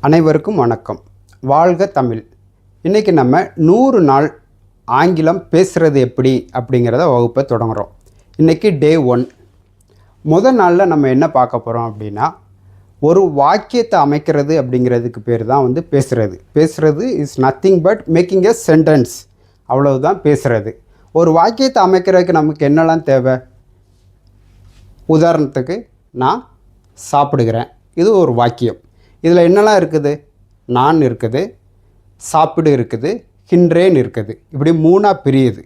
அனைவருக்கும் வணக்கம். வாழ்க தமிழ். இன்றைக்கி நம்ம 100 நாள் ஆங்கிலம் பேசுகிறது எப்படி அப்படிங்கிறத வகுப்பை தொடங்குகிறோம். இன்றைக்கி டே 1. முதல் நாளில் நம்ம என்ன பார்க்க போகிறோம் அப்படின்னா, ஒரு வாக்கியத்தை அமைக்கிறது அப்படிங்கிறதுக்கு பேர் தான் பேசுகிறது. பேசுகிறது is nothing but making a sentence. அவ்வளவுதான் பேசுகிறது. ஒரு வாக்கியத்தை அமைக்கிறதுக்கு நமக்கு என்னெல்லாம் தேவை? உதாரணத்துக்கு, நான் சாப்பிடுகிறேன். இது ஒரு வாக்கியம். இதில் என்னெல்லாம் இருக்குது? நான் இருக்குது, சாப்பிடு இருக்குது, கின்றேன் இருக்குது. இப்படி 3ஆக பிரியுது.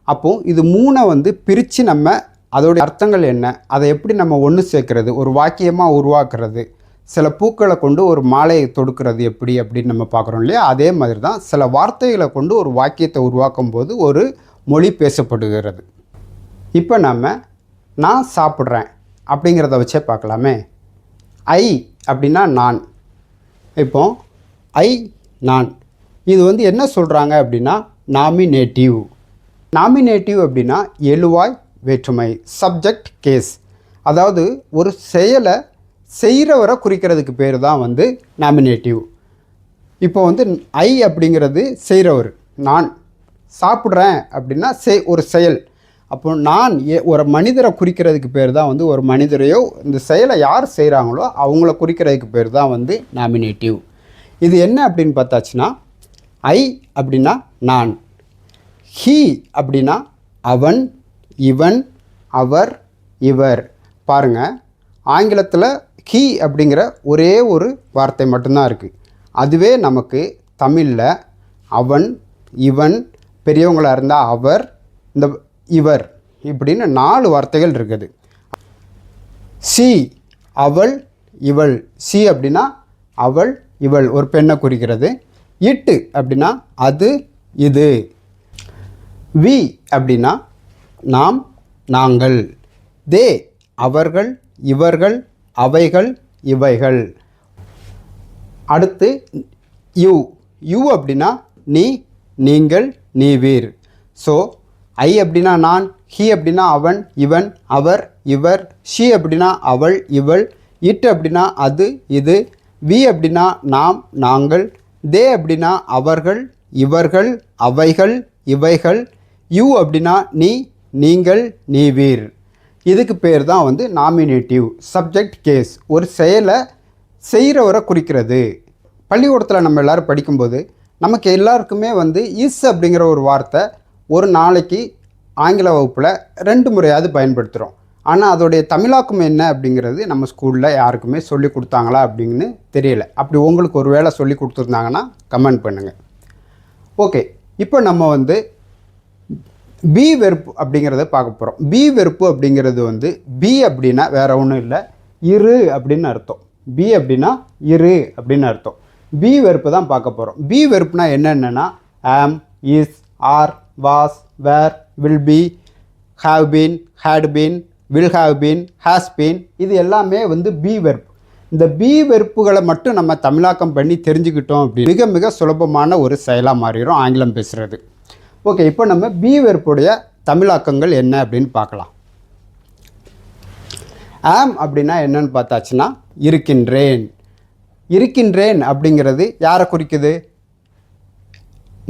அப்போது இது 3 பிரித்து நம்ம அதோடைய அர்த்தங்கள் என்ன, அதை எப்படி நம்ம ஒன்று சேர்க்கறது, ஒரு வாக்கியமாக உருவாக்குறது, சில பூக்களை கொண்டு ஒரு மாலையை தொடுக்கிறது எப்படி அப்படின்னு நம்ம பார்க்குறோம் இல்லையா? அதே மாதிரி தான் சில வார்த்தைகளை கொண்டு ஒரு வாக்கியத்தை உருவாக்கும் போது ஒரு மொழி பேசப்படுகிறது. இப்போ நான் சாப்பிட்றேன் அப்படிங்கிறத வச்சே பார்க்கலாமே. ஐ அப்படின்னா நான். இப்போ ஐ, நான், இது என்ன சொல்கிறாங்க அப்படின்னா நாமினேட்டிவ். நாமினேட்டிவ் அப்படின்னா எழுவாய் வேற்றுமை, சப்ஜெக்ட் கேஸ். அதாவது ஒரு செயலை செய்கிறவரை குறிக்கிறதுக்கு பேர் தான் நாமினேட்டிவ். இப்போ ஐ அப்படிங்கிறது செய்கிறவர், நான் சாப்பிட்றேன் அப்படின்னா ஒரு செயல். அப்போ நான் ஒரு மனிதரை குறிக்கிறதுக்கு பேர் தான் ஒரு மனிதரையோ இந்த செயலை யார் செய்கிறாங்களோ அவங்கள குறிக்கிறதுக்கு பேர் தான் நாமினேட்டிவ். இது என்ன அப்படின்னு பார்த்தாச்சுன்னா, ஐ அப்படின்னா நான், ஹீ அப்படின்னா அவன், இவன், அவர், இவர். பாருங்கள், ஆங்கிலத்தில் ஹீ அப்படிங்கிற ஒரே ஒரு வார்த்தை மட்டும்தான் இருக்குது. அதுவே நமக்கு தமிழில் அவன், இவன், பெரியவங்களாக இருந்தால் அவர், இந்த இவர், இப்படின்னு 4 வார்த்தைகள் இருக்குது. சி, அவள், இவள். சி அப்படின்னா அவள், இவள், ஒரு பெண்ணை குறிக்கிறது. இட்டு அப்படின்னா அது, இது. வி அப்படின்னா நாம், நாங்கள். தே, அவர்கள், இவர்கள், அவைகள், இவைகள். அடுத்து யூ. யூ அப்படின்னா நீ, நீங்கள், நீவீர். ஸோ ஐ அப்படின்னா நான், ஹீ அப்படின்னா அவன், இவன், அவர், இவர், ஷி அப்படின்னா அவள், இவள், இட் அப்படின்னா அது, இது, வி அப்படின்னா நாம், நாங்கள், தே அப்படின்னா அவர்கள், இவர்கள், அவைகள், இவைகள், யூ அப்படின்னா நீ, நீங்கள், நீவீர். இதுக்கு பேர் தான் நாமினேட்டிவ், சப்ஜெக்ட் கேஸ். ஒரு செயலை செய்கிறவரை குறிக்கிறது. பள்ளிக்கூடத்தில் நம்ம எல்லோரும் படிக்கும்போது நமக்கு எல்லாருக்குமே இஸ் அப்படிங்கிற ஒரு வார்த்தை ஒரு நாளைக்கு ஆங்கில வகுப்பில் 2 முறையாவது பயன்படுத்துகிறோம். ஆனால் அதோடைய தமிழாக்கம் என்ன அப்படிங்கிறது நம்ம ஸ்கூலில் யாருக்குமே சொல்லி கொடுத்தாங்களா அப்படின்னு தெரியல. அப்படி உங்களுக்கு ஒரு வேளை சொல்லி கொடுத்துருந்தாங்கன்னா கமெண்ட் பண்ணுங்கள். ஓகே, இப்போ நம்ம பி வெறுப்பு அப்படிங்கிறத பார்க்க போகிறோம். பி வெறுப்பு அப்படிங்கிறது பி அப்படின்னா வேறு ஒன்றும் இல்லை, இரு அப்படின்னு அர்த்தம். பி அப்படின்னா இரு அப்படின்னு அர்த்தம். பி வெறுப்பு தான் பார்க்க போகிறோம். பி வெறுப்புனா என்னென்னா am, is, are, was, were, will be, have been, had been, will have been, has been. இது எல்லாமே பி வெறுப்பு. இந்த பி வெறுப்புகளை மட்டும் நம்ம தமிழாக்கம் பண்ணி தெரிஞ்சுக்கிட்டோம் அப்படி மிக மிக சுலபமான ஒரு செயலாக மாறிடும் ஆங்கிலம் பேசுகிறது. ஓகே, இப்போ நம்ம பி வெறுப்புடைய தமிழாக்கங்கள் என்ன அப்படின்னு பார்க்கலாம். ஆம் அப்படின்னா என்னன்னு பார்த்தாச்சுன்னா இருக்கின்றேன். இருக்கின்றேன் அப்படிங்கிறது யாரை குறிக்குது?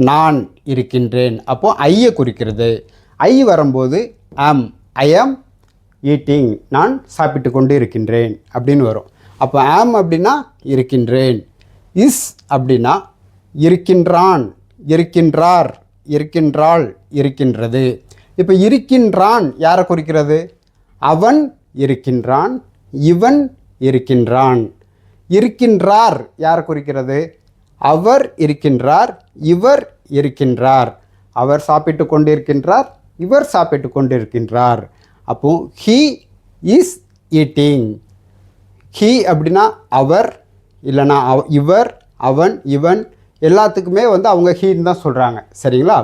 நான் இருக்கின்றேன். அப்போது ஐயை குறிக்கிறது. ஐ வரும்போது ஆம், ஐ ஆம் ஈட்டிங், நான் சாப்பிட்டு கொண்டு இருக்கின்றேன் அப்படின்னு வரும். அப்போ ஆம் அப்படின்னா இருக்கின்றேன். இஸ் அப்படின்னா இருக்கின்றான், இருக்கின்றார், இருக்கின்றாள், இருக்கின்றது. இப்போ இருக்கின்றான் யாரை குறிக்கிறது? அவன் இருக்கின்றான், இவன் இருக்கின்றான். இருக்கின்றார் யாரை குறிக்கிறது? அவர் இருக்கின்றார், இவர் இருக்கின்றார். அவர் சாப்பிட்டு கொண்டிருக்கின்றார், இவர் சாப்பிட்டு கொண்டிருக்கின்றார். அப்போ ஹீ இஸ் ஈட்டிங். ஹீ அப்படின்னா அவர், இல்லைனா இவர், அவன், இவன், எல்லாத்துக்குமே அவங்க ஹீன்னு தான் சொல்கிறாங்க. சரிங்களா?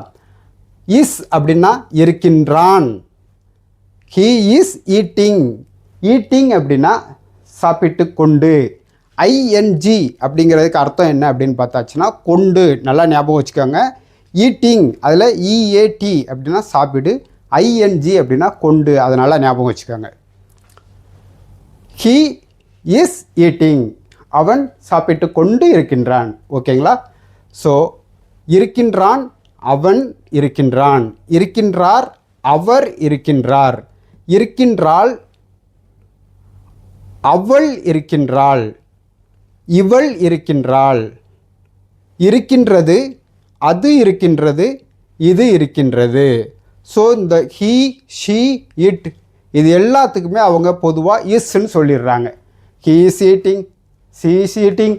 இஸ் அப்படின்னா இருக்கின்றான். He is eating. ஈட்டிங் அப்படின்னா சாப்பிட்டு கொண்டு. ஐஎன்ஜி அப்படிங்கிறதுக்கு அர்த்தம் என்ன அப்படின்னு பார்த்தாச்சுன்னா கொண்டு. நல்லா ஞாபகம் வச்சுக்கோங்க. ஈட்டிங் அதில் இஏடி அப்படின்னா சாப்பிடு, ஐஎன்ஜி அப்படின்னா கொண்டு. அதனால் ஞாபகம் வச்சுக்கோங்க. He is eating. அவன் சாப்பிட்டு கொண்டு இருக்கின்றான். ஓகேங்களா? ஸோ இருக்கின்றான், அவன் இருக்கின்றான், இருக்கின்றார், அவர் இருக்கின்றார், இருக்கின்றாள், அவள் இருக்கின்றாள், இவள் இருக்கின்றாள், இருக்கின்றது, அது இருக்கின்றது, இது இருக்கின்றது. ஸோ இந்த ஹீ, ஷீ, இட் இது எல்லாத்துக்குமே அவங்க பொதுவாக இஸ்ன்னு சொல்லிடுறாங்க. He is eating, she is eating,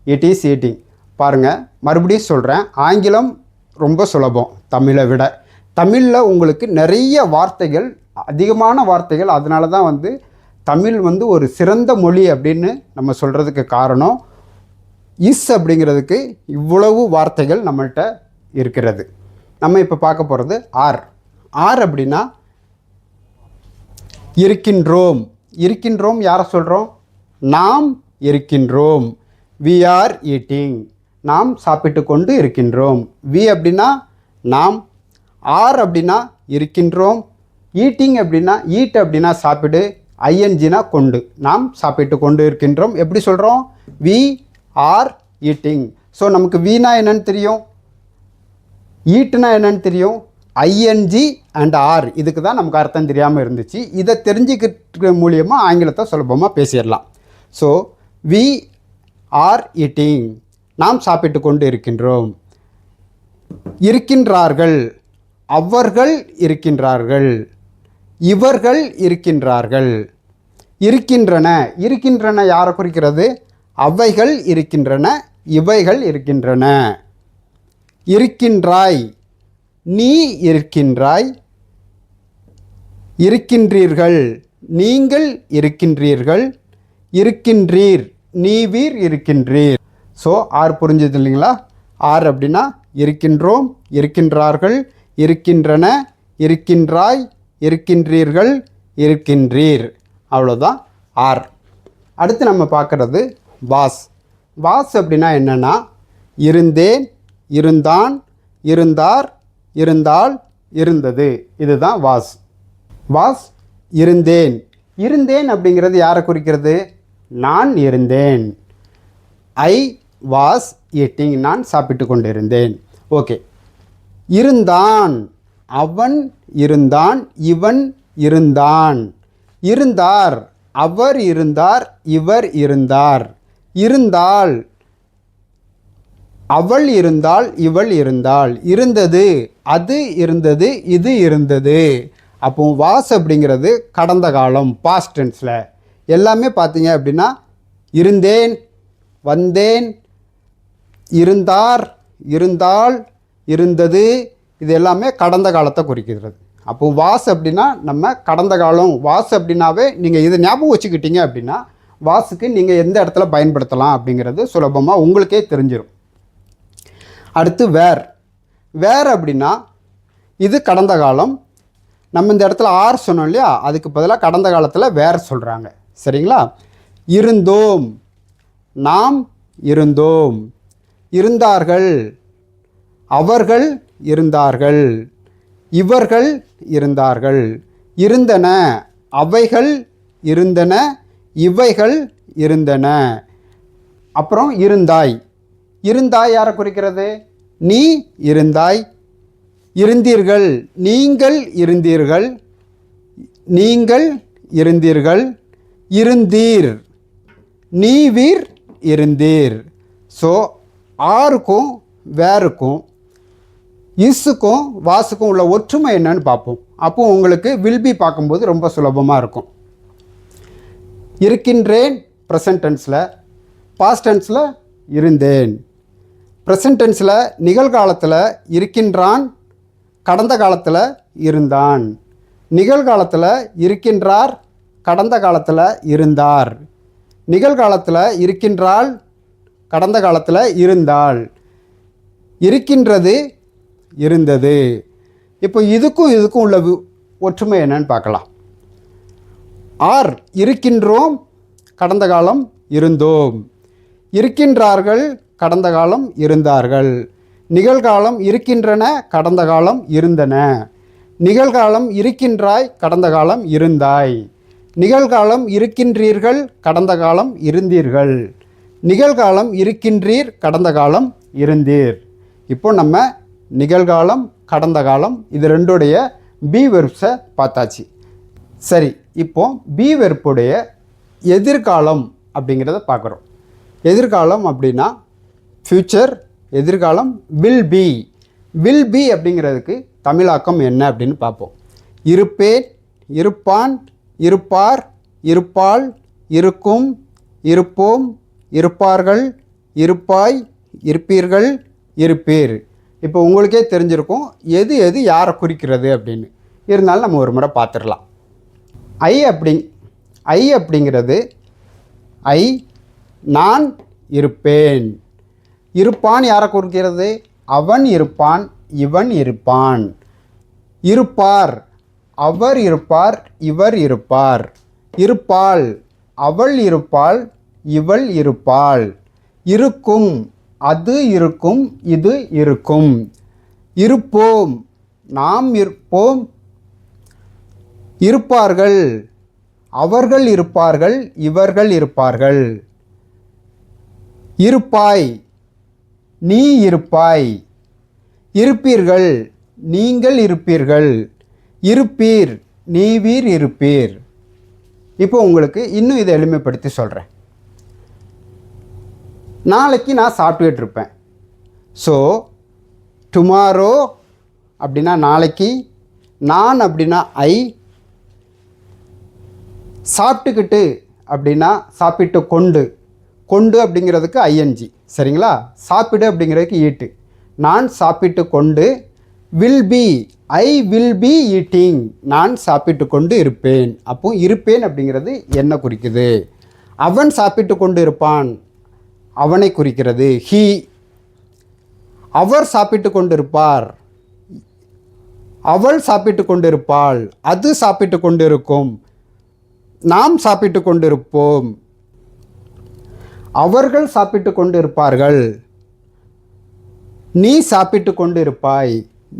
it is eating. பாருங்கள், மறுபடியும் சொல்கிறேன், ஆங்கிலம் ரொம்ப சுலபம் தமிழை விட. தமிழில் உங்களுக்கு நிறைய வார்த்தைகள், அதிகமான வார்த்தைகள். அதனால தான் தமிழ் ஒரு சிறந்த மொழி அப்படின்னு நம்ம சொல்கிறதுக்கு காரணம். இஸ் அப்படிங்கிறதுக்கு இவ்வளவு வார்த்தைகள் நம்மள்கிட்ட இருக்கிறது. நம்ம இப்போ பார்க்க போகிறது ஆர். ஆர் அப்படின்னா இருக்கின்றோம். இருக்கின்றோம் யாரை சொல்கிறோம்? நாம் இருக்கின்றோம். வி ஆர் ஈட்டிங், நாம் சாப்பிட்டு கொண்டு இருக்கின்றோம். வி அப்படின்னா நாம், ஆர் அப்படின்னா இருக்கின்றோம், ஈட்டிங் அப்படின்னா ஈட் அப்படின்னா சாப்பிடு, ஐஎன்ஜினா கொண்டு, நாம் சாப்பிட்டு கொண்டு இருக்கின்றோம். எப்படி சொல்கிறோம்? We are eating. ஸோ நமக்கு வீணா என்னன்னு தெரியும், ஈட்டுனா என்னன்னு தெரியும். ஐஎன்ஜி அண்ட் ஆர், இதுக்கு தான் நமக்கு அர்த்தம் தெரியாமல் இருந்துச்சு. இதை தெரிஞ்சுக்கிற மூலியமாக ஆங்கிலத்தை சுலபமாக பேசிடலாம். ஸோ வி ஆர் ஈட்டிங், நாம் சாப்பிட்டு கொண்டு இருக்கின்றோம். இருக்கின்றார்கள், அவர்கள் இருக்கின்றார்கள், இவர்கள் இருக்கின்றார்கள். இருக்கின்றன, இருக்கின்றன யாரை குறிக்கிறது? அவைகள் இருக்கின்றன, இவைகள் இருக்கின்றன. இருக்கின்றாய், நீ இருக்கின்றாய், இருக்கின்றீர்கள், நீங்கள் இருக்கின்றீர்கள், இருக்கின்றீர், நீவீர் இருக்கின்றீர். ஸோ ஆர் புரிஞ்சது இல்லைங்களா? ஆர் அப்படின்னா இருக்கின்றோம், இருக்கின்றார்கள், இருக்கின்றன, இருக்கின்றாய், இருக்கின்றீர்கள், இருக்கின்றீர். அவ்வளோதான் ஆர். அடுத்து நம்ம பார்க்குறது வாஸ். வாஸ் அப்படின்னா என்னென்னா இருந்தேன், இருந்தான், இருந்தார், இருந்தால், இருந்தது. இதுதான் வாஸ். வாஸ் இருந்தேன். இருந்தேன் அப்படிங்கிறது யாரை குறிக்கிறது? நான் இருந்தேன். ஐ வாஸ் ஈட்டிங், நான் சாப்பிட்டு கொண்டு இருந்தேன். ஓகே. இருந்தான், அவன் இருந்தான், இவன் இருந்தான். இருந்தார், அவர் இருந்தார், இவர் இருந்தார். இருந்தாள், அவள் இருந்தாள், இவள் இருந்தாள். இருந்தது, அது இருந்தது, இது இருந்தது. அப்போ வாஸ் அப்படிங்கிறது கடந்த காலம், பாஸ்ட் டென்ஸில். எல்லாமே பார்த்தீங்க அப்படின்னா இருந்தேன், வந்தேன், இருந்தார், இருந்தாள், இருந்தது, இது எல்லாமே கடந்த காலத்தை குறிக்கிறது. அப்போ வாஸ் அப்படின்னா நம்ம கடந்த காலம். வாஸ் அப்படின்னாவே நீங்கள் இதை ஞாபகம் வச்சுக்கிட்டீங்க அப்படின்னா வாஸுக்கு நீங்கள் எந்த இடத்துல பயன்படுத்தலாம் அப்படிங்கிறது சுலபமாக உங்களுக்கே தெரிஞ்சிடும். அடுத்து வேர். வேர் அப்படின்னா இது கடந்த காலம். நம்ம இந்த இடத்துல ஆர் சொன்னோம் இல்லையா, அதுக்கு பதிலாக கடந்த காலத்தில் வேர் சொல்கிறாங்க. சரிங்களா? இருந்தோம், நாம் இருந்தோம். இருந்தார்கள், அவர்கள் இருந்தார்கள், இவர்கள் இருந்தார்கள். இருந்தன, அவைகள் இருந்தன, இவைகள் இருந்தன. அப்புறம் இருந்தாய். இருந்தாய் யாரை குறிக்கிறது? நீ இருந்தாய். இருந்தீர்கள், நீங்கள் இருந்தீர்கள், நீங்கள் இருந்தீர்கள். இருந்தீர், நீவீர் இருந்தீர். ஸோ ஆருக்கும் வேருக்கும் இஸ்ஸுக்கும் வாஸுக்கும் உள்ள ஒற்றுமை என்னன்னு பார்ப்போம். அப்போ உங்களுக்கு வில் பி பார்க்கும்போது ரொம்ப சுலபமாக இருக்கும். இருக்கின்றேன் ப்ரெசன்ட் டென்ஸில், பாஸ்ட் டென்ஸில் இருந்தேன். ப்ரெசன்ட் டென்ஸில் நிகழ்காலத்தில் இருக்கின்றான், கடந்த காலத்தில் இருந்தான். நிகழ்காலத்தில் இருக்கின்றார், கடந்த காலத்தில் இருந்தார். நிகழ்காலத்தில் இருக்கின்றாள், கடந்த காலத்தில் இருந்தாள். இருக்கின்றது, இருந்தது. இப்போ இதுக்கும் உள்ள ஒற்றுமை என்னன்னு பார்க்கலாம். ஆர் இருக்கின்றோம், கடந்த காலம் இருந்தோம். இருக்கின்றார்கள், கடந்த காலம் இருந்தார்கள். நிகழ்காலம் இருக்கின்றன, கடந்த காலம் இருந்தன. நிகழ்காலம் இருக்கின்றாய், கடந்த காலம் இருந்தாய். நிகழ்காலம் இருக்கின்றீர்கள், கடந்த காலம் இருந்தீர்கள். நிகழ்காலம் இருக்கின்றீர், கடந்த காலம் இருந்தீர். இப்போ நம்ம நிகழ்காலம் கடந்த காலம் இது ரெண்டுடைய பி வெர்ப்ஸை பார்த்தாச்சு. சரி, இப்போ பி வெர்ப்புடைய எதிர்காலம் அப்படிங்கிறத பார்க்குறோம். எதிர்காலம் அப்படின்னா ஃப்யூச்சர், எதிர்காலம் வில் பி. வில் பி அப்படிங்கிறதுக்கு தமிழாக்கம் என்ன அப்படின்னு பார்ப்போம். இருப்பேன், இருப்பான், இருப்பார், இருப்பாள், இருக்கும், இருப்போம், இருப்பார்கள், இருப்பாய், இருப்பீர்கள், இருப்பீர். இப்போ உங்களுக்கே தெரிஞ்சிருக்கும் எது எது யாரை குறிக்கிறது அப்படின்னு. இருந்தாலும் நம்ம ஒரு முறை பார்த்துடலாம். ஐ அப்படிங்கிறது ஐ நான் இருப்பேன். இருப்பான் யாரை குறிக்கிறது? அவன் இருப்பான், இவன் இருப்பான். இருப்பார் அவர் இருப்பார், இவர் இருப்பார். இருப்பாள் அவள் இருப்பாள், இவள் இருப்பாள். இருக்கும் அது இருக்கும், இது இருக்கும். இருப்போம் நாம் இருப்போம், இருப்பார்கள் அவர்கள் இருப்பார்கள், இவர்கள் இருப்பார்கள். இருப்பாய் நீ இருப்பாய். இருப்பீர்கள் நீங்கள் இருப்பீர்கள். இருப்பீர் நீவீர் இருப்பீர். இப்போ உங்களுக்கு இன்னும் இதை எளிமைப்படுத்தி சொல்கிறேன். நாளைக்கு நான் சாப்பிட்டுக்கிட்டு இருப்பேன். ஸோ டுமாரோ அப்படின்னா நாளைக்கு, நான் அப்படின்னா ஐ, சாப்பிட்டுக்கிட்டு அப்படின்னா சாப்பிட்டு கொண்டு, கொண்டு அப்படிங்கிறதுக்கு ஐஎன்ஜி. சரிங்களா? சாப்பிடு அப்படிங்கிறதுக்கு ஈட்டு. நான் சாப்பிட்டு கொண்டு, will be I will be eating, நான் சாப்பிட்டு கொண்டு இருப்பேன். அப்போ இருப்பேன் அப்படிங்கிறது என்ன குறிக்குது? அவன் சாப்பிட்டு கொண்டு இருப்பான், அவனை குறிக்கிறது ஹீ. அவர் சாப்பிட்டு கொண்டிருப்பார், அவள் சாப்பிட்டு கொண்டிருப்பாள், அது சாப்பிட்டு கொண்டிருக்கும், நாம் சாப்பிட்டு கொண்டிருப்போம். அவர்கள் சாப்பிட்டு கொண்டிருப்பார்கள், நீ சாப்பிட்டு கொண்டு இருப்பாய்,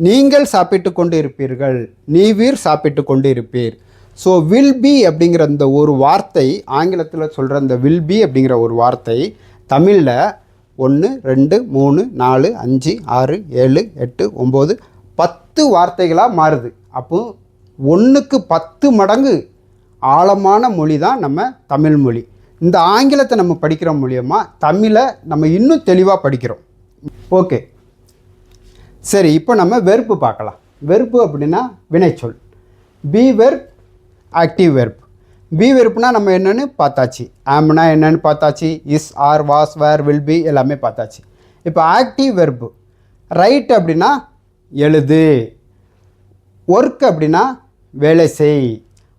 நீங்கள் சாப்பிட்டு கொண்டு இருப்பீர்கள், நீவீர் சாப்பிட்டு கொண்டு இருப்பீர். ஸோ வில் பி அப்படிங்கிற அந்த ஒரு வார்த்தை, ஆங்கிலத்தில் சொல்கிற அந்த வில் பி அப்படிங்கிற ஒரு வார்த்தை தமிழில் 1 2 3 4 5 6 7 8 9 10 வார்த்தைகளாக மாறுது. அப்போ 1க்கு 10 மடங்கு ஆழமான மொழி தான் நம்ம தமிழ் மொழி. இந்த ஆங்கிலத்தை நம்ம படிக்கிற மூலியமாக தமிழை நம்ம இன்னும் தெளிவாக படிக்கிறோம். ஓகே, சரி, இப்போ நம்ம வெர்பு பார்க்கலாம். வெர்பு அப்படின்னா வினைச்சொல். Be verb, active verb. Be வெர்ப்னா நம்ம என்னென்னு பார்த்தாச்சு. ஆம்னா என்னென்னு பார்த்தாச்சு. Is, are, was, were, will be எல்லாமே பார்த்தாச்சு. இப்போ ஆக்டிவ் வெர்பு. ரைட் அப்படின்னா எழுது. ஒர்க் அப்படின்னா வேலை செய்.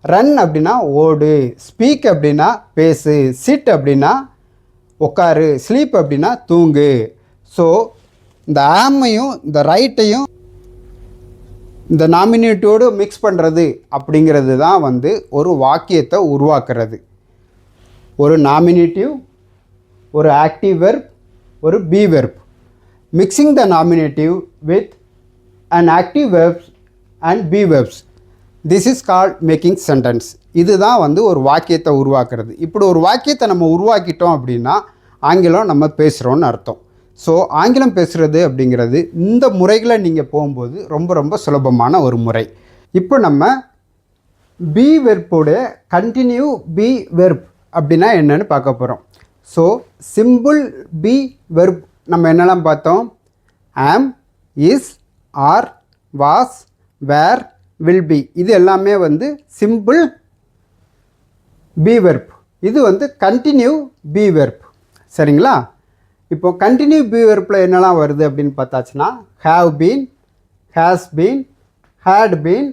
ரன் அப்படின்னா ஓடு. ஸ்பீக் அப்படின்னா பேசு. சிட் அப்படின்னா உட்காரு. ஸ்லீப் அப்படின்னா தூங்கு. ஸோ இந்த ஆமையும் இந்த ரைட்டையும் இந்த நாமினேட்டோடு மிக்ஸ் பண்ணுறது அப்படிங்கிறது தான் வந்து ஒரு வாக்கியத்தை உருவாக்குறது. ஒரு நாமினேட்டிவ், ஒரு ஆக்டிவ் வெர்ப், ஒரு be verb. Mixing the nominative with an active verbs and be verbs. This is called making sentence. இதுதான் வந்து ஒரு வாக்கியத்தை உருவாக்குறது. இப்படி ஒரு வாக்கியத்தை நம்ம உருவாக்கிட்டோம் அப்படின்னா ஆங்கிலம் நம்ம பேசுகிறோன்னு அர்த்தம். ஸோ ஆங்கிலம் பேசுகிறது அப்படிங்கிறது இந்த முறைகளை நீங்கள் போகும்போது ரொம்ப ரொம்ப சுலபமான ஒரு முறை. இப்போ நம்ம பி வெர்போடைய கண்டினியூ பி வெர்ப் அப்படின்னா என்னென்னு பார்க்க போகிறோம். ஸோ சிம்பிள் பி வெர்ப் நம்ம என்னெல்லாம் பார்த்தோம்? Am, is, are, was, were, will be. இது எல்லாமே வந்து சிம்பிள் பி வெர்ப். இது வந்து கண்டினியூ பி வெர்ப். சரிங்களா? இப்போ கண்டினியூ பி வெர்ப்பில் என்னெல்லாம் வருது அப்படின்னு பார்த்தாச்சுன்னா have been, has been, had been,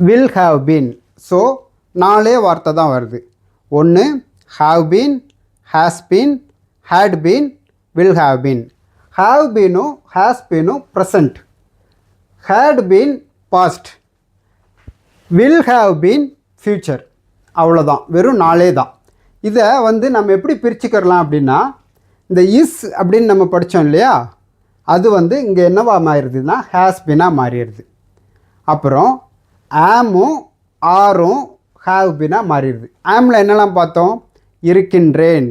will have been. So 4 வார்த்தை தான் வருது. 1 have been, has been, had been, will have been. Have பீனும் ஹேஸ் பீனும் present, had been past, will have been future. அவ்வளோதான், வெறும் 4 தான். இதை வந்து நம்ம எப்படி பிரிச்சுக்கிறலாம் அப்படின்னா, இந்த இஸ் அப்படின்னு நம்ம படித்தோம் இல்லையா, அது வந்து இங்கே என்னவா மாறிடுதுன்னா ஹேஸ் பீனாக மாறிடுது. அப்புறம் ஆமும் ஆரும் ஹேவ் பீனாக மாறிடுது. ஆமில் என்னெல்லாம் பார்த்தோம்? இருக்கின்றேன்.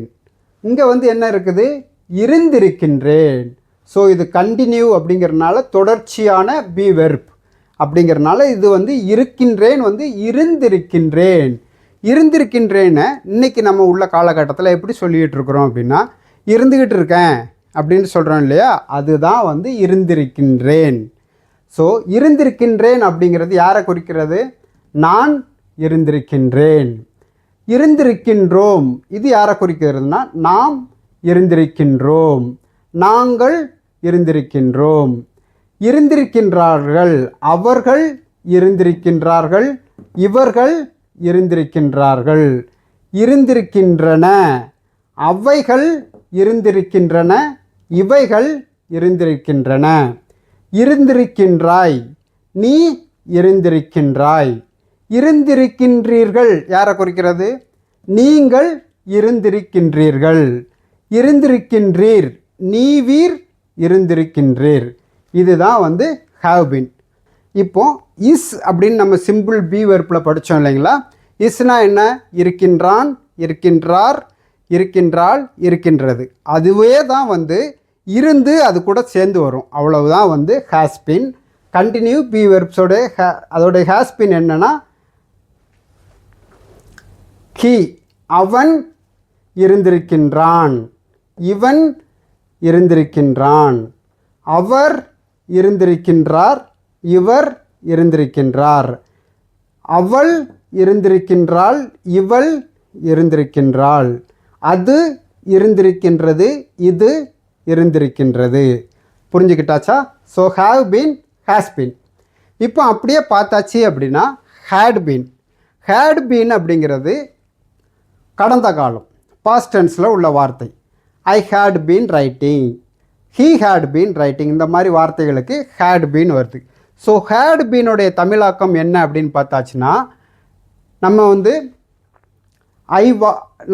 இங்கே வந்து என்ன இருக்குது? இருந்திருக்கின்றேன். ஸோ இது கண்டினியூ அப்படிங்கிறதுனால தொடர்ச்சியான பி வெர்ப் அப்படிங்கிறதுனால இது வந்து இருக்கின்றேன் வந்து இருந்திருக்கின்றேன். இருந்திருக்கின்றேன்னு இன்றைக்கி நம்ம உள்ள காலகட்டத்தில் எப்படி சொல்லிகிட்டு இருக்கிறோம் அப்படின்னா, இருந்துக்கிட்டு இருக்கேன் அப்படின்னு சொல்கிறோம் இல்லையா, அதுதான் வந்து இருந்திருக்கின்றேன். ஸோ இருந்திருக்கின்றேன் அப்படிங்கிறது யாரை குறிக்கிறது? நான் இருந்திருக்கின்றேன். இருந்திருக்கின்றோம் இது யாரை குறிக்கிறதுனா, நாம் இருந்திருக்கின்றோம், நாங்கள் இருந்திருக்கின்றோம். இருந்திருக்கின்றார்கள், அவர்கள் இருந்திருக்கின்றார்கள், இவர்கள் இருந்திருக்கின்றார்கள். இருந்திருக்கின்றன, அவைகள் இருந்திருக்கின்றன, இவைகள் இருந்திருக்கின்றன. இருந்திருக்கின்றாய், நீ இருந்திருக்கின்றாய். இருந்திருக்கின்றீர்கள் யாரை குறிக்கிறது? நீங்கள் இருந்திருக்கின்றீர்கள். இருந்திருக்கின்றீர், நீவீர் இருந்திருக்கின்றீர். இதுதான் வந்து ஹாவ் பீன். இப்போ இஸ் அப்படின்னு நம்ம சிம்பிள் பி வெர்ப்பில் படித்தோம் இல்லைங்களா? இஸ்னா என்ன? இருக்கின்றான், இருக்கின்றார், இருக்கின்றாள், இருக்கின்றது. அதுவே தான் வந்து இருந்து அது கூட சேர்ந்து வரும். அவ்வளவுதான் வந்து ஹேஸ் பீன். கண்டினியூ பி வெர்ப்ஸோட அதோடைய ஹேஸ் பீன் என்னன்னா, ஹி அவன் இருந்திருக்கின்றான், இவன் இருந்திருக்கின்றான், அவர் இருந்திருக்கின்றார், இவர் இருந்திருக்கின்றார், அவள் இருந்திருக்கின்றாள், இவள் இருந்திருக்கின்றாள், அது இருந்திருக்கின்றது, இது இருந்திருக்கின்றது. புரிஞ்சுக்கிட்டாச்சா? So have been, has been. இப்போ அப்படியே பார்த்தாச்சு அப்படின்னா ஹேட் பீன். ஹேட் பீன் அப்படிங்கிறது கடந்த காலம், பாஸ்ட் டென்ஸில் உள்ள வார்த்தை. I had been writing, he had been writing, இந்த மாதிரி வார்த்தைகளுக்கு ஹேட் பீன் வருது. ஸோ ஹேட் பீனுடைய தமிழாக்கம் என்ன அப்படின்னு பார்த்தாச்சுன்னா, நம்ம வந்து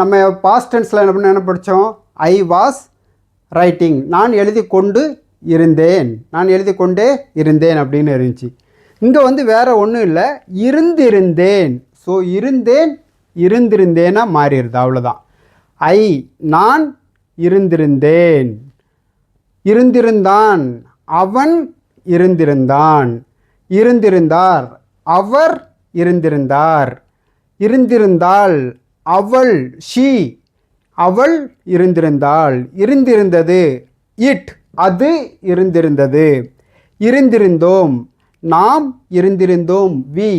நம்ம பாஸ்ட் டென்ஸில் என்ன படித்தோம்? ஐ வாஸ் ரைட்டிங், நான் எழுதி கொண்டு இருந்தேன், நான் எழுதி கொண்டே இருந்தேன் அப்படின்னு இருந்துச்சு. இங்கே வந்து வேறு ஒன்றும் இல்லை, இருந்திருந்தேன். ஸோ இருந்தேன் இருந்திருந்தேன்னா மாறிடுது, அவ்வளோதான். நான் இருந்திருந்தேன். இருந்திருந்தான், அவன் இருந்திருந்தான். இருந்திருந்தார், அவர் இருந்திருந்தார். இருந்திருந்தாள், அவள், ஷீ, அவள் இருந்திருந்தாள். இருந்திருந்தது, இட், அது இருந்திருந்தது. இருந்திருந்தோம், நாம் இருந்திருந்தோம், வி,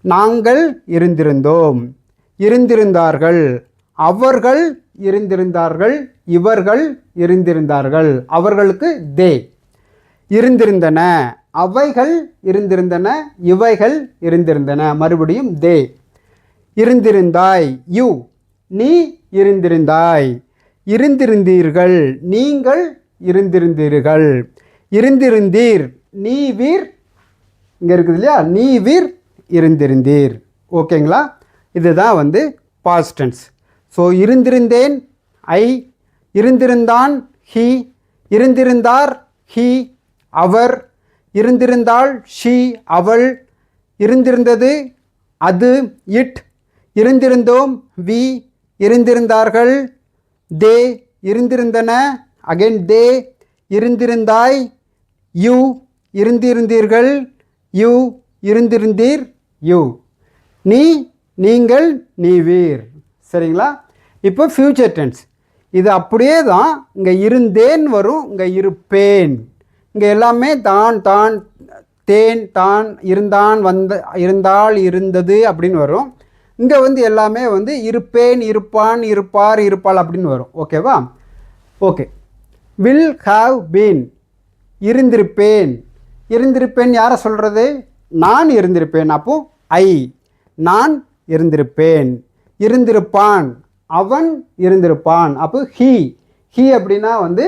நாங்கள் இருந்திருந்தோம். இருந்திருந்தார்கள், அவர்கள் இருந்திருந்தார்கள், இவர்கள் இருந்திருந்தார்கள். அவர்களுக்கு தே. இருந்திருந்தன, அவைகள் இருந்திருந்தன, இவைகள் இருந்திருந்தன. மறுபடியும் தே. இருந்திருந்தாய், யூ, நீ இருந்திருந்தாய். இருந்திருந்தீர்கள், நீங்கள் இருந்திருந்தீர்கள். இருந்திருந்தீர், நீவீர், இங்கே இருக்குது இல்லையா, நீவீர் இருந்திருந்தீர். ஓகேங்களா? இதுதான் வந்து பாஸ்ட் டென்ஸ். ஸோ இருந்திருந்தேன், ஐ, இருந்திருந்தான், ஹி, இருந்திருந்தார், ஹி, அவர், இருந்திருந்தாள், ஷி, அவள், இருந்திருந்தது, அது, இட், இருந்திருந்தோம், வி, இருந்திருந்தார்கள், தே, இருந்திருந்தன, அகைன் தே, இருந்திருந்தாய், யூ, இருந்திருந்தீர்கள், யூ, இருந்திருந்தீர், யூ, நீ, நீங்கள், நீவீர். சரிங்களா? இப்போ ஃப்யூச்சர் டென்ஸ். இது அப்படியே தான் இங்கே இருந்தேன் வரும், இங்கே இருப்பேன். இங்கே எல்லாமே தான், தான், தேன், தான், இருந்தான், வந்த, இருந்தால், இருந்தது அப்படின்னு வரும். இங்கே வந்து எல்லாமே வந்து இருப்பேன், இருப்பான், இருப்பார், இருப்பாள் அப்படின்னு வரும். ஓகேவா? ஓகே. வில் ஹாவ் பீன், இருந்திருப்பேன். இருந்திருப்பேன் யாரை சொல்கிறது? நான் இருந்திருப்பேன். அப்போ ஐ, நான் இருந்திருப்பேன். இருந்திருப்பான், அவன் இருந்திருப்பான். அப்போ ஹீ, ஹீ அப்படின்னா வந்து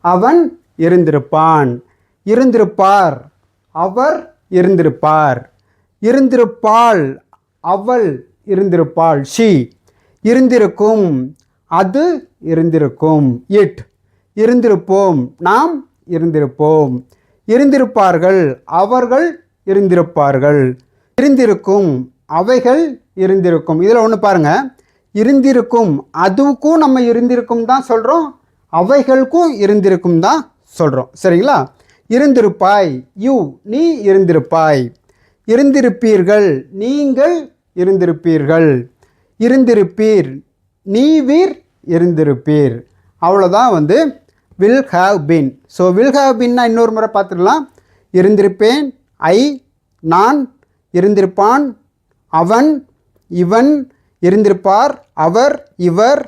அவன் இருந்திருப்பான். இருந்திருப்பார், அவர் இருந்திருப்பார். இருந்திருப்பாள், அவள் இருந்திருப்பாள், ஷீ. இருந்திருக்கும், அது இருந்திருக்கும், இட். இருந்திருப்போம், நாம் இருந்திருப்போம். இருந்திருப்பார்கள், அவர்கள் இருந்திருப்பார்கள். இருந்திருக்கும், அவைகள் இருந்திருக்கும். இதில் ஒன்று பாருங்கள், இருந்திருக்கும், அதுக்கும் நம்ம இருந்திருக்கும் தான் சொல்கிறோம், அவைகளுக்கும் இருந்திருக்கும் தான் சொல்கிறோம். சரிங்களா? இருந்திருப்பாய், யூ நீ இருந்திருப்பாய். இருந்திருப்பீர்கள், நீங்கள் இருந்திருப்பீர்கள். இருந்திருப்பீர், நீவீர் இருந்திருப்பீர். அவ்வளோதான் வந்து will have been. So will have பீன்னா இன்னொரு முறை பார்த்துடலாம். இருந்திருப்பேன், ஐ நான், இருந்திருப்பான் அவன் இவன், இருந்திருப்பார் அவர் இவர்,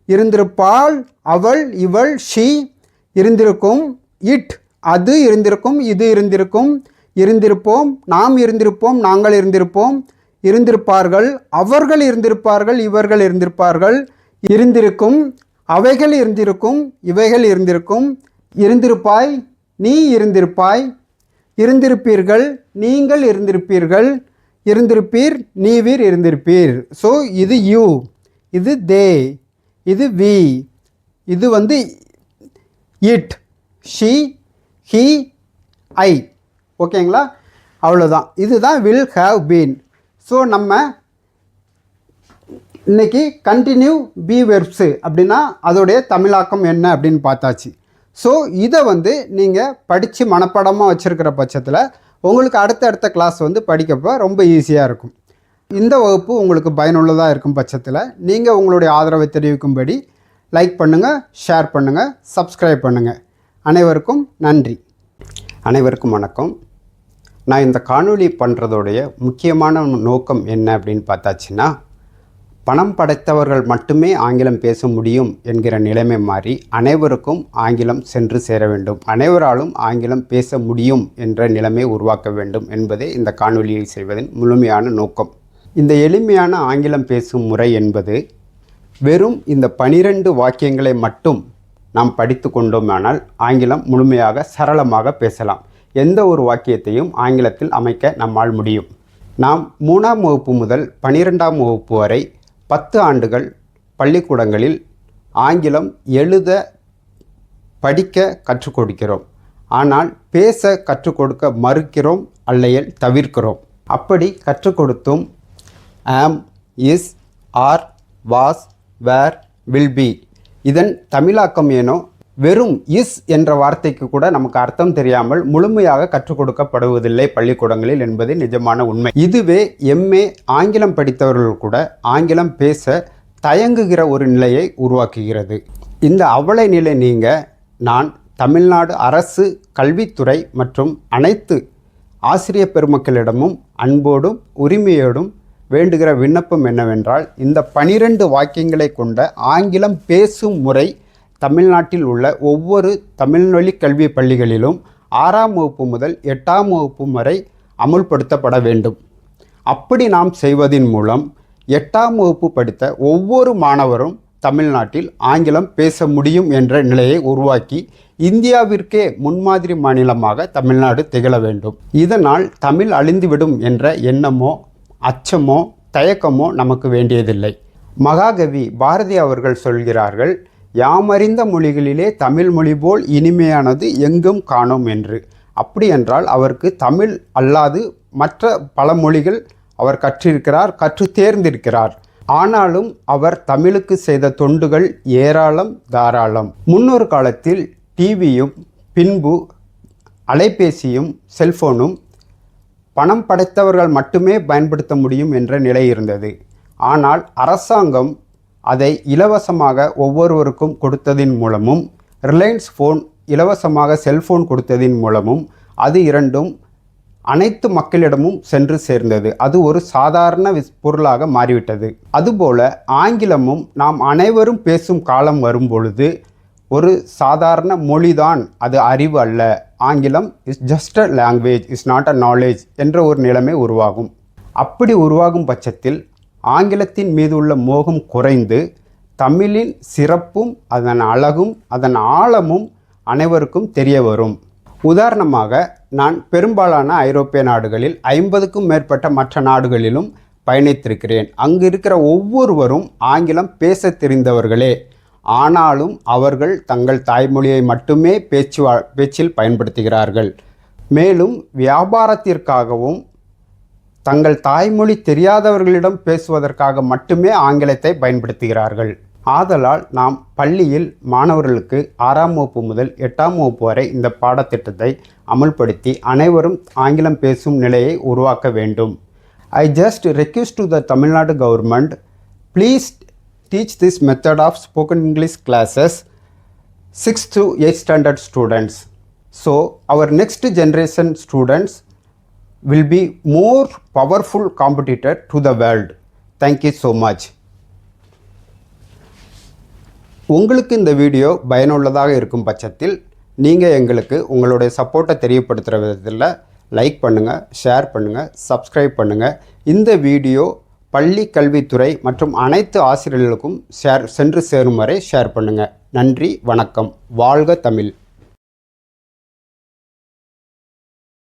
இருந்திருப்பாள் அவள் இவள் ஷீ, இருந்திருக்கும் இட் அது இருந்திருக்கும் இது இருந்திருக்கும், இருந்திருப்போம் நாம் இருந்திருப்போம் நாங்கள் இருந்திருப்போம், இருந்திருப்பார்கள் அவர்கள் இருந்திருப்பார்கள் இவர்கள் இருந்திருப்பார்கள், இருந்திருக்கும் அவைகள் இருந்திருக்கும் இவைகள் இருந்திருக்கும், இருந்திருப்பாய் நீ இருந்திருப்பாய், இருந்திருப்பீர்கள் நீங்கள் இருந்திருப்பீர்கள், இருந்திருப்பீர் நீவீர் இருந்திருப்பீர். ஸோ இது யூ, இது தே, இது வி, இது வந்து இட், ஷீ, ஹீ, ஐ. ஓகேங்களா? அவ்வளோதான். இதுதான் வில் ஹாவ் பீன். ஸோ நம்ம இன்றைக்கி கண்டினியூ பி வெர்ப்ஸு அப்படின்னா அதோடைய தமிழாக்கம் என்ன அப்படின்னு பார்த்தாச்சு. ஸோ இதை வந்து நீங்கள் படித்து மனப்பாடமாக வச்சுருக்கிற பட்சத்தில் உங்களுக்கு அடுத்த கிளாஸ் வந்து படிக்கப்போ ரொம்ப ஈஸியாக இருக்கும். இந்த வகுப்பு உங்களுக்கு பயனுள்ளதாக இருக்கும் பட்சத்தில் நீங்கள் உங்களுடைய ஆதரவை தெரிவிக்கும்படி லைக் பண்ணுங்கள், ஷேர் பண்ணுங்கள், சப்ஸ்கிரைப் பண்ணுங்கள். அனைவருக்கும் நன்றி. அனைவருக்கும் வணக்கம். நான் இந்த காணொளி பண்ணுறதோடைய முக்கியமான நோக்கம் என்ன அப்படின்னு பார்த்தாச்சுன்னா, பணம் படைத்தவர்கள் மட்டுமே ஆங்கிலம் பேச முடியும் என்கிற நிலைமை மாறி அனைவருக்கும் ஆங்கிலம் சென்று சேர வேண்டும், அனைவராலும் ஆங்கிலம் பேச முடியும் என்ற நிலைமை உருவாக்க வேண்டும் என்பதே இந்த காணொளியை செய்வதன் முழுமையான நோக்கம். இந்த எளிமையான ஆங்கிலம் பேசும் முறை என்பது வெறும் இந்த 12 வாக்கியங்களை மட்டும் நாம் படித்து கொண்டோமானால் ஆங்கிலம் முழுமையாக சரளமாக பேசலாம். எந்த ஒரு வாக்கியத்தையும் ஆங்கிலத்தில் அமைக்க நம்மால் முடியும். நாம் 3ஆம் வகுப்பு முதல் 12ஆம் வகுப்பு வரை 10 ஆண்டுகள் பள்ளிக்கூடங்களில் ஆங்கிலம் எழுத படிக்க கற்றுக் கொடுக்கிறோம். ஆனால் பேச கற்றுக் கொடுக்க மறுக்கிறோம், அல்லையல் தவிர்க்கிறோம். அப்படி கற்றுக் கொடுத்தும் am, is, are, was, were, will be இதன் தமிழாக்கம் ஏனோ வெறும் இஸ் என்ற வார்த்தைக்கு கூட நமக்கு அர்த்தம் தெரியாமல் முழுமையாக கற்றுக் கொடுக்கப்படுவதில்லை பள்ளிக்கூடங்களில் என்பது நிஜமான உண்மை. இதுவே எம்ஏ ஆங்கிலம் படித்தவர்கள் கூட ஆங்கிலம் பேச தயங்குகிற ஒரு நிலையை உருவாக்குகிறது. இந்த அவலை நிலை நீங்க நான் தமிழ்நாடு அரசு கல்வித்துறை மற்றும் அனைத்து ஆசிரியர் பெருமக்களிடமும் அன்போடும் உரிமையோடும் வேண்டுகிற விண்ணப்பம் என்னவென்றால், இந்த 12 வாக்கியங்களை கொண்ட ஆங்கிலம் பேசும் முறை தமிழ்நாட்டில் உள்ள ஒவ்வொரு தமிழ்வழி கல்வி பள்ளிகளிலும் 6ஆம் வகுப்பு முதல் 8ஆம் வகுப்பு வரை அமுல்படுத்தப்பட வேண்டும். அப்படி நாம் செய்வதின் மூலம் 8ஆம் வகுப்பு படித்த ஒவ்வொரு மாணவரும் தமிழ்நாட்டில் ஆங்கிலம் பேச முடியும் என்ற நிலையை உருவாக்கி இந்தியாவிற்கே முன்மாதிரி மாநிலமாக தமிழ்நாடு திகழ வேண்டும். இதனால் தமிழ் அழிந்துவிடும் என்ற எண்ணமோ அச்சமோ தயக்கமோ நமக்கு வேண்டியதில்லை. மகாகவி பாரதி அவர்கள் சொல்கிறார்கள், யாமறிந்த மொழிகளிலே தமிழ் மொழி போல் இனிமையானது எங்கும் காணோம் என்று. அப்படி என்றால் அவருக்கு தமிழ் அல்லாது மற்ற பல மொழிகள் அவர் கற்றிருக்கிறார், கற்று தேர்ந்திருக்கிறார். ஆனாலும் அவர் தமிழுக்கு செய்த தொண்டுகள் ஏராளம் தாராளம். முன்னொரு காலத்தில் டிவியும் பின்பு அலைபேசியும் செல்போனும் பணம் படைத்தவர்கள் மட்டுமே பயன்படுத்த முடியும் என்ற நிலை இருந்தது. ஆனால் அரசாங்கம் அதை இலவசமாக ஒவ்வொருவருக்கும் கொடுத்ததின் மூலமும், ரிலையன்ஸ் ஃபோன் இலவசமாக செல்ஃபோன் கொடுத்ததின் மூலமும் அது இரண்டும் அனைத்து மக்களிடமும் சென்று சேர்ந்தது. அது ஒரு சாதாரண பொருளாக மாறிவிட்டது. அதுபோல ஆங்கிலமும் நாம் அனைவரும் பேசும் காலம் வரும்பொழுது ஒரு சாதாரண மொழிதான், அது அறிவு அல்ல. ஆங்கிலம் is just a language, is not a knowledge என்ற ஒரு நிலைமை உருவாகும். அப்படி உருவாகும் பட்சத்தில் ஆங்கிலத்தின் மீது உள்ள மோகம் குறைந்து தமிழின் சிறப்பும் அதன் அழகும் அதன் ஆழமும் அனைவருக்கும் தெரிய வரும். உதாரணமாக நான் பெரும்பாலான ஐரோப்பிய நாடுகளில் 50க்கும் மேற்பட்ட மற்ற நாடுகளிலும் பயணித்திருக்கிறேன். அங்கு இருக்கிற ஒவ்வொருவரும் ஆங்கிலம் பேச தெரிந்தவர்களே. ஆனாலும் அவர்கள் தங்கள் தாய்மொழியை மட்டுமே பேச்சில் பயன்படுத்துகிறார்கள். மேலும் வியாபாரத்திற்காகவும் தங்கள் தாய்மொழி தெரியாதவர்களிடம் பேசுவதற்காக மட்டுமே ஆங்கிலத்தை பயன்படுத்துகிறார்கள். ஆதலால் நாம் பள்ளியில் மாணவர்களுக்கு 6ஆம் வகுப்பு முதல் 8ஆம் வகுப்பு வரை இந்த பாடத்திட்டத்தை அமுல்படுத்தி அனைவரும் ஆங்கிலம் பேசும் நிலையை உருவாக்க வேண்டும். I just request to the Tamil Nadu government, please teach this method of spoken English classes 6th to 8th standard students. So our next generation students will be more powerful competitor to the world. Thank you so much. உங்களுக்கு இந்த video பயனுள்ளதாக இருக்கும் பட்சத்தில் நீங்கள் எங்களுக்கு உங்களுடைய சப்போர்ட்டை தெரியப்படுத்துகிற விதத்தில் லைக் பண்ணுங்கள், ஷேர் பண்ணுங்கள், சப்ஸ்கிரைப் பண்ணுங்கள். இந்த வீடியோ பள்ளி கல்வித்துறை மற்றும் அனைத்து ஆசிரியர்களுக்கும் சென்று சேரும் வரை ஷேர் பண்ணுங்கள். நன்றி, வணக்கம். வாழ்க தமிழ்.